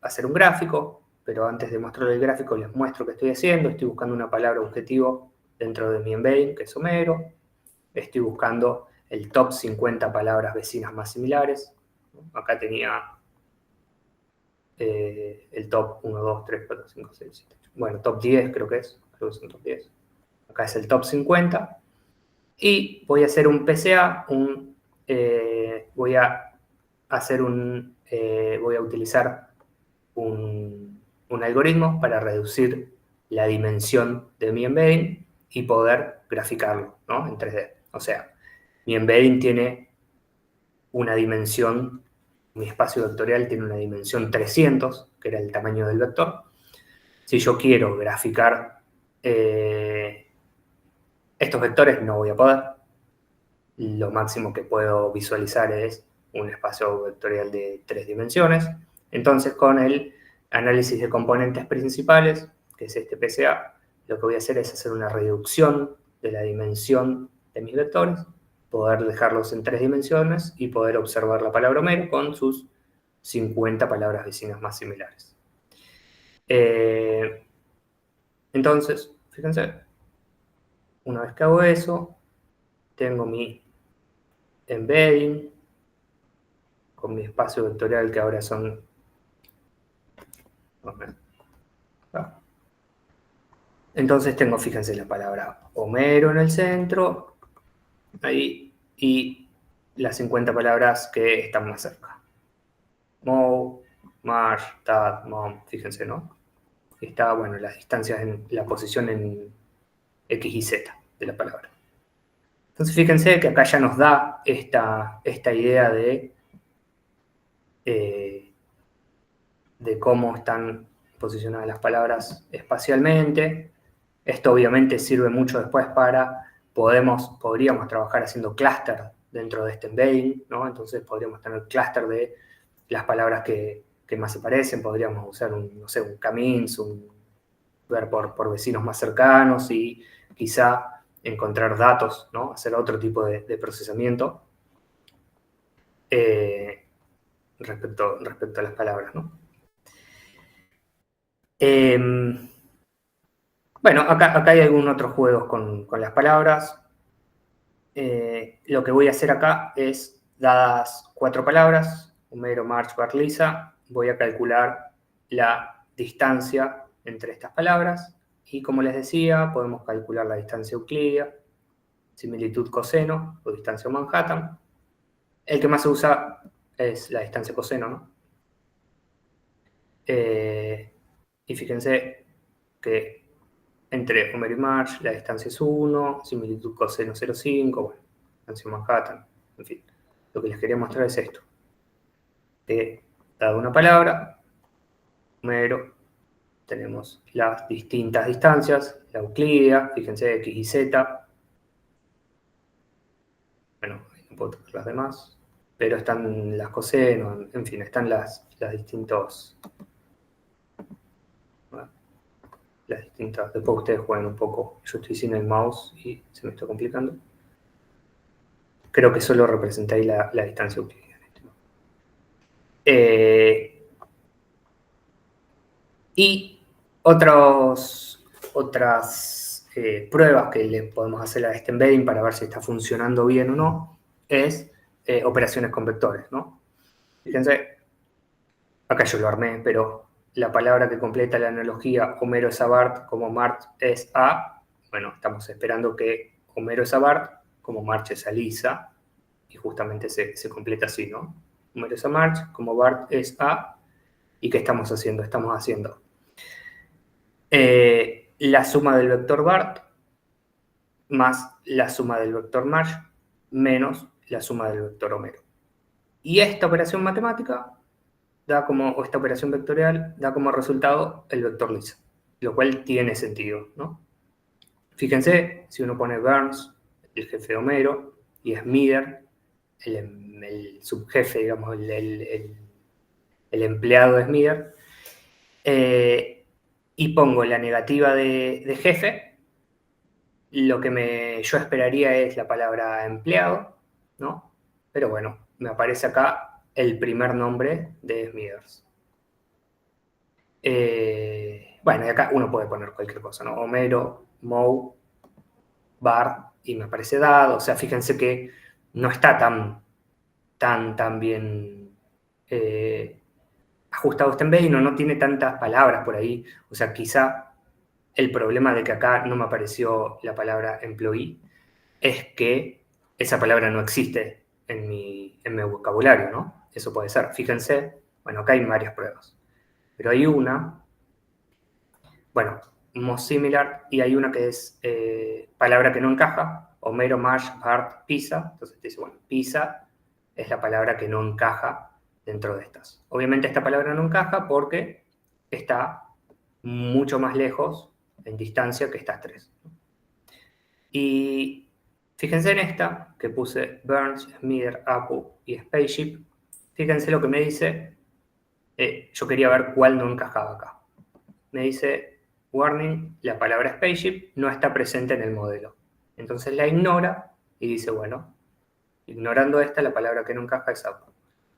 hacer un gráfico, pero antes de mostrar el gráfico les muestro qué estoy haciendo. Estoy buscando una palabra objetivo dentro de mi embedding, que es Homero. Estoy buscando el top 50 palabras vecinas más similares. Acá tenía el top 1, 2, 3, 4, 5, 6, 7, 8. Bueno, top 10 creo que es. Creo que son top 10. Acá es el top 50. Y voy a hacer un PCA, voy a utilizar un algoritmo para reducir la dimensión de mi embedding y poder graficarlo, ¿no? En 3D. O sea, mi embedding tiene una dimensión, mi espacio vectorial tiene una dimensión 300, que era el tamaño del vector. Si yo quiero graficar estos vectores, no voy a poder. Lo máximo que puedo visualizar es un espacio vectorial de 3 dimensiones. Entonces, con el análisis de componentes principales, que es este PCA, lo que voy a hacer es hacer una reducción de la dimensión de mis vectores, poder dejarlos en 3 dimensiones y poder observar la palabra Homero con sus 50 palabras vecinas más similares. Entonces, fíjense, una vez que hago eso, tengo mi embedding con mi espacio vectorial, que ahora son... Entonces tengo, fíjense, la palabra Homero en el centro, ahí, y las 50 palabras que están más cerca. Moe, Marge, Dad, Mom, fíjense, ¿no? Está, bueno, las distancias, en la posición en X y Z de la palabra. Entonces fíjense que acá ya nos da esta idea de cómo están posicionadas las palabras espacialmente. Esto obviamente sirve mucho después para, podríamos trabajar haciendo clúster dentro de este embedding, ¿no? Entonces podríamos tener clúster de las palabras que más se parecen, podríamos usar un camins, ver por vecinos más cercanos y quizá encontrar datos, ¿no? Hacer otro tipo de procesamiento respecto a las palabras, ¿no? Bueno, acá hay algunos otros juegos con las palabras. Lo que voy a hacer acá es, dadas 4 palabras, Homero, Marge, Bart, Lisa, voy a calcular la distancia entre estas palabras. Y como les decía, podemos calcular la distancia euclídea, similitud coseno o distancia Manhattan. El que más se usa es la distancia coseno, ¿no? Y fíjense que entre Homero y Marge la distancia es 1, similitud coseno 0,5, bueno, distancia Manhattan, en fin. Lo que les quería mostrar es esto. Que, dada una palabra, Homero, tenemos las distintas distancias, la euclídea, fíjense, X y Z. Bueno, no puedo tocar las demás, pero están las coseno, en fin, están las distintos... las distintas, después ustedes juegan un poco, yo estoy sin el mouse y se me está complicando. Creo que solo representé ahí la distancia euclídea. Y otras pruebas que le podemos hacer a este embedding para ver si está funcionando bien o no, es operaciones con vectores, ¿no? Fíjense, acá yo lo armé, pero la palabra que completa la analogía Homero es a Bart como Marge es a, bueno, estamos esperando que Homero es a Bart como Marge es a Lisa, y justamente se completa así, ¿no? Homero es a Marge como Bart es a, ¿y qué estamos haciendo? Estamos haciendo la suma del vector Bart más la suma del vector Marge menos la suma del vector Homero. Y esta operación matemática da como, o esta operación vectorial da como resultado el vector Lisa, lo cual tiene sentido, ¿no? Fíjense, si uno pone Burns, el jefe de Homero, y Smither, el subjefe, digamos, el empleado de Smither, y pongo la negativa de jefe, lo que yo esperaría es la palabra empleado, ¿no? Pero bueno, me aparece acá el primer nombre de Smithers. Bueno, y acá uno puede poner cualquier cosa, ¿no? Homero, Moe, Bart, y me aparece Dad. O sea, fíjense que no está tan bien ajustado este embedding, no tiene tantas palabras por ahí. O sea, quizá el problema de que acá no me apareció la palabra employee es que esa palabra no existe en mi vocabulario, ¿no? Eso puede ser. Fíjense, bueno, acá hay varias pruebas. Pero hay una, bueno, most similar, y hay una que es palabra que no encaja, Homero, Marge, Bart, Pisa. Entonces te dice, bueno, Pisa es la palabra que no encaja dentro de estas. Obviamente esta palabra no encaja porque está mucho más lejos en distancia que estas tres. Y fíjense en esta, que puse Burns, Smither, Apu y Spaceship. Fíjense lo que me dice. Yo quería ver cuál no encajaba acá. Me dice, warning, la palabra Spaceship no está presente en el modelo. Entonces la ignora y dice, bueno, ignorando esta, la palabra que no encaja es Apu.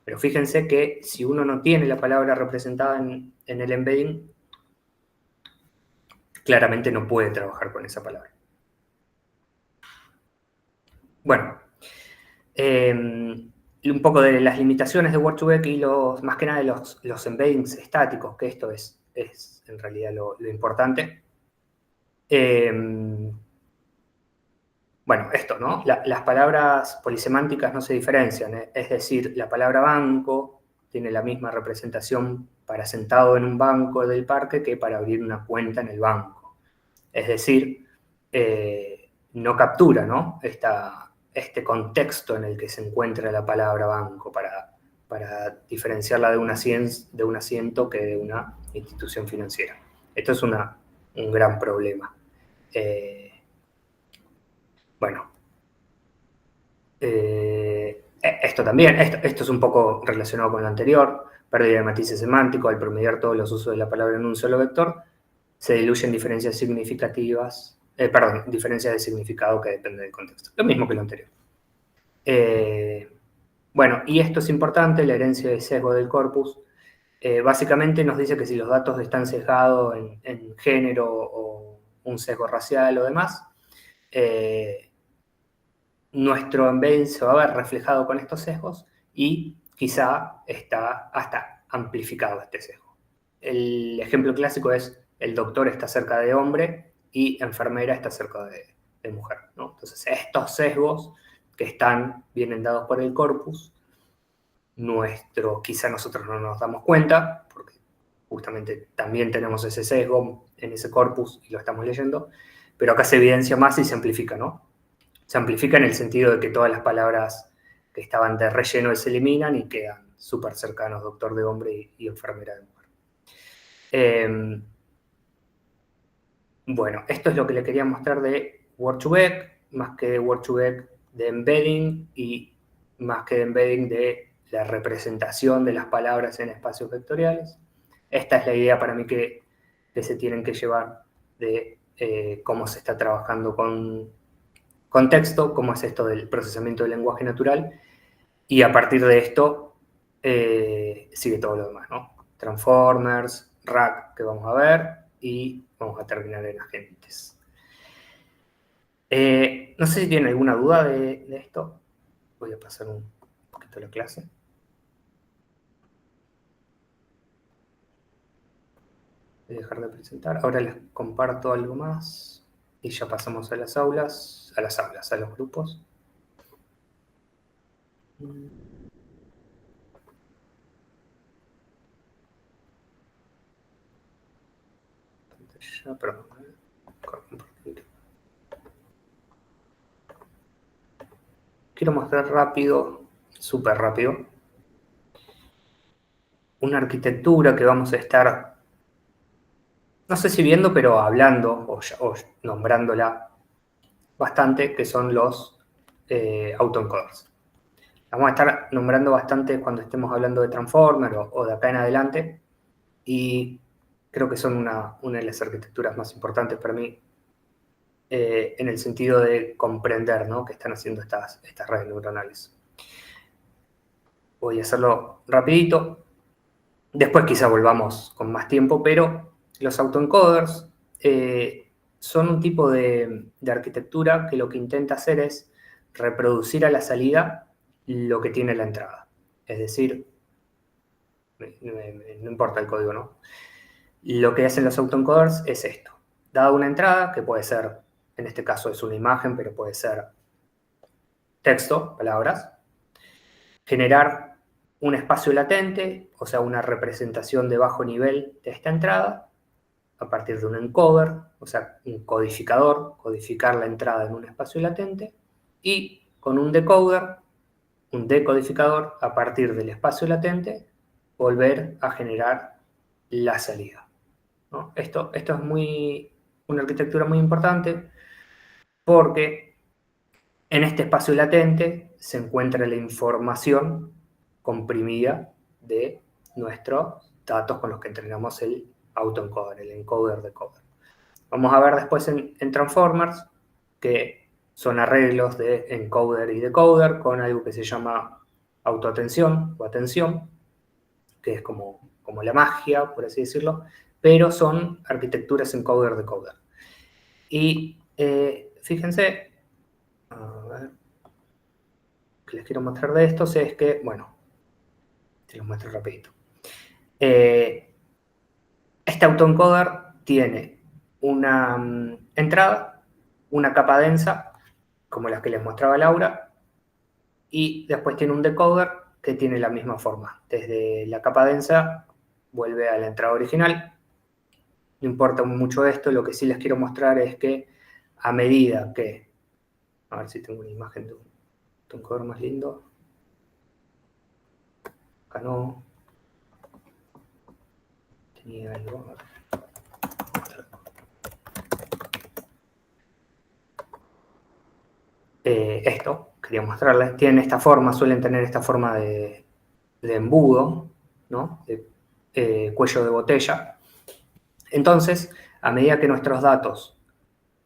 Pero fíjense que si uno no tiene la palabra representada en el embedding, claramente no puede trabajar con esa palabra. Bueno, un poco de las limitaciones de Word2Vec y más que nada de los embeddings estáticos, que esto es en realidad lo importante. Bueno, esto, ¿no? Las palabras polisemánticas no se diferencian, es decir, la palabra banco tiene la misma representación para sentado en un banco del parque que para abrir una cuenta en el banco. Es decir, no captura, ¿no? Este contexto en el que se encuentra la palabra banco para diferenciarla de un asiento que de una institución financiera. Esto es un gran problema. Bueno, esto también, esto es un poco relacionado con lo anterior, pérdida de matices semánticos al promediar todos los usos de la palabra en un solo vector, se diluyen diferencias significativas diferencias de significado que dependen del contexto. Lo mismo que lo anterior. Bueno, y esto es importante, la herencia de sesgo del corpus. Básicamente nos dice que si los datos están sesgados en género o un sesgo racial o demás, nuestro embedding se va a ver reflejado con estos sesgos y quizá está hasta amplificado este sesgo. El ejemplo clásico es el doctor está cerca de hombre y enfermera está cerca de mujer, ¿no? Entonces, estos sesgos que vienen dados por el corpus, quizá nosotros no nos damos cuenta, porque justamente también tenemos ese sesgo en ese corpus y lo estamos leyendo, pero acá se evidencia más y se amplifica, ¿no? Se amplifica en el sentido de que todas las palabras que estaban de relleno se eliminan y quedan súper cercanos, doctor de hombre y enfermera de mujer. Bueno, esto es lo que le quería mostrar de Word2Vec, más que de Word2Vec de embedding y más que de embedding de la representación de las palabras en espacios vectoriales. Esta es la idea para mí que se tienen que llevar de cómo se está trabajando con texto, cómo es esto del procesamiento del lenguaje natural, y a partir de esto sigue todo lo demás, ¿no? Transformers, RAG, que vamos a ver, y vamos a terminar en agentes. No sé si tienen alguna duda de esto. Voy a pasar un poquito la clase. Voy a dejar de presentar. Ahora les comparto algo más y ya pasamos a las aulas, a los grupos. Perdón. Quiero mostrar rápido, súper rápido, una arquitectura que vamos a estar, no sé si viendo, pero hablando o nombrándola bastante, que son los autoencoders. Vamos a estar nombrando bastante cuando estemos hablando de Transformer o de acá en adelante, y creo que son una de las arquitecturas más importantes para mí en el sentido de comprender, ¿no?, qué están haciendo estas redes neuronales. Voy a hacerlo rapidito. Después quizá volvamos con más tiempo, pero los autoencoders son un tipo de arquitectura que lo que intenta hacer es reproducir a la salida lo que tiene la entrada. Es decir, no importa el código, ¿no? Lo que hacen los autoencoders es esto. Dada una entrada, que puede ser, en este caso es una imagen, pero puede ser texto, palabras, generar un espacio latente, o sea, una representación de bajo nivel de esta entrada, a partir de un encoder, o sea, un codificador, codificar la entrada en un espacio latente, y con un decoder, un decodificador, a partir del espacio latente, volver a generar la salida, ¿no? Esto es una arquitectura muy importante porque en este espacio latente se encuentra la información comprimida de nuestros datos con los que entrenamos el autoencoder, el encoder-decoder. Vamos a ver después en Transformers que son arreglos de encoder y decoder con algo que se llama autoatención o atención, que es como la magia, por así decirlo, pero son arquitecturas encoder-decoder. Y fíjense, a ver, que les quiero mostrar de estos es que, bueno, te los muestro rapidito. Este autoencoder tiene una entrada, una capa densa, como las que les mostraba Laura, y después tiene un decoder que tiene la misma forma. Desde la capa densa vuelve a la entrada original. No importa mucho esto, lo que sí les quiero mostrar es que a medida que, a ver si tengo una imagen de un autoencoder más lindo. Acá no. Tenía algo. Esto, quería mostrarles, tienen esta forma, suelen tener esta forma de embudo, ¿no?, de cuello de botella. Entonces, a medida que nuestros datos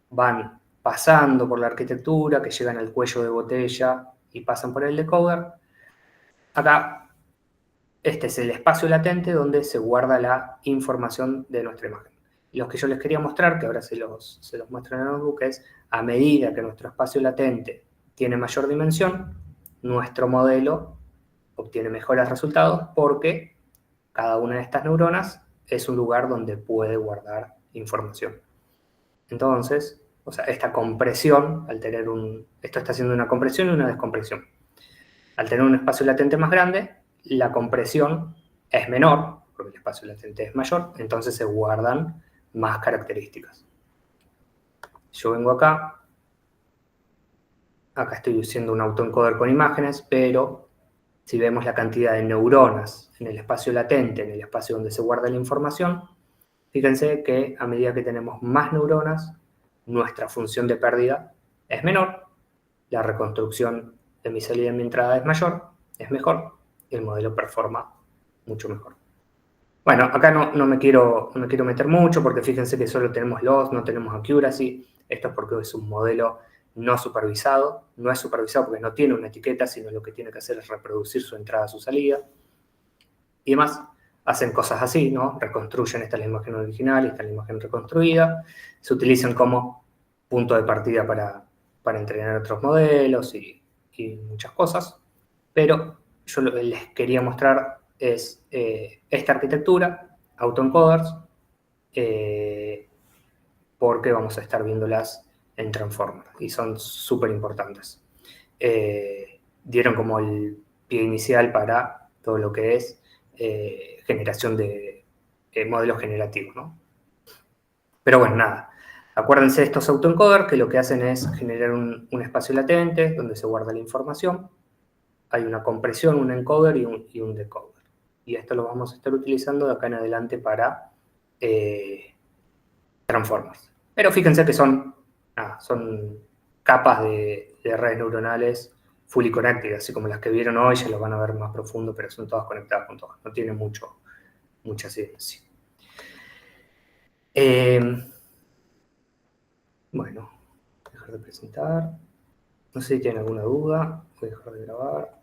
van pasando por la arquitectura, que llegan al cuello de botella y pasan por el decoder. Acá, este es el espacio latente donde se guarda la información de nuestra imagen. Y los que yo les quería mostrar, que ahora se los muestro en el notebook, es a medida que nuestro espacio latente tiene mayor dimensión, nuestro modelo obtiene mejores resultados porque cada una de estas neuronas es un lugar donde puede guardar información. Entonces, o sea, esta compresión, al tener esto está haciendo una compresión y una descompresión. Al tener un espacio latente más grande, la compresión es menor, porque el espacio latente es mayor, entonces se guardan más características. Yo vengo acá estoy usando un autoencoder con imágenes, pero si vemos la cantidad de neuronas en el espacio latente, en el espacio donde se guarda la información, fíjense que a medida que tenemos más neuronas, nuestra función de pérdida es menor, la reconstrucción de mi salida y mi entrada es mayor, es mejor, y el modelo performa mucho mejor. Bueno, acá no me quiero meter mucho porque fíjense que solo tenemos loss, no tenemos accuracy. Esto es porque es un modelo no supervisado. No es supervisado porque no tiene una etiqueta, sino lo que tiene que hacer es reproducir su entrada, su salida. Y demás, hacen cosas así, ¿no? Reconstruyen, esta es la imagen original, esta es la imagen reconstruida. Se utilizan como punto de partida para entrenar otros modelos y muchas cosas. Pero yo lo que les quería mostrar es esta arquitectura, autoencoders, porque vamos a estar viéndolas en Transformer y son súper importantes. Dieron como el pie inicial para todo lo que es generación de modelos generativos, ¿no? Pero bueno, nada. Acuérdense de estos autoencoders que lo que hacen es generar un espacio latente donde se guarda la información. Hay una compresión, un encoder y un decoder. Y esto lo vamos a estar utilizando de acá en adelante para Transformers. Pero fíjense que son capas de redes neuronales fully connected, así como las que vieron hoy, ya lo van a ver más profundo, pero son todas conectadas con todas. No tiene mucha ciencia. Bueno, dejar de presentar. No sé si tienen alguna duda. Voy a dejar de grabar.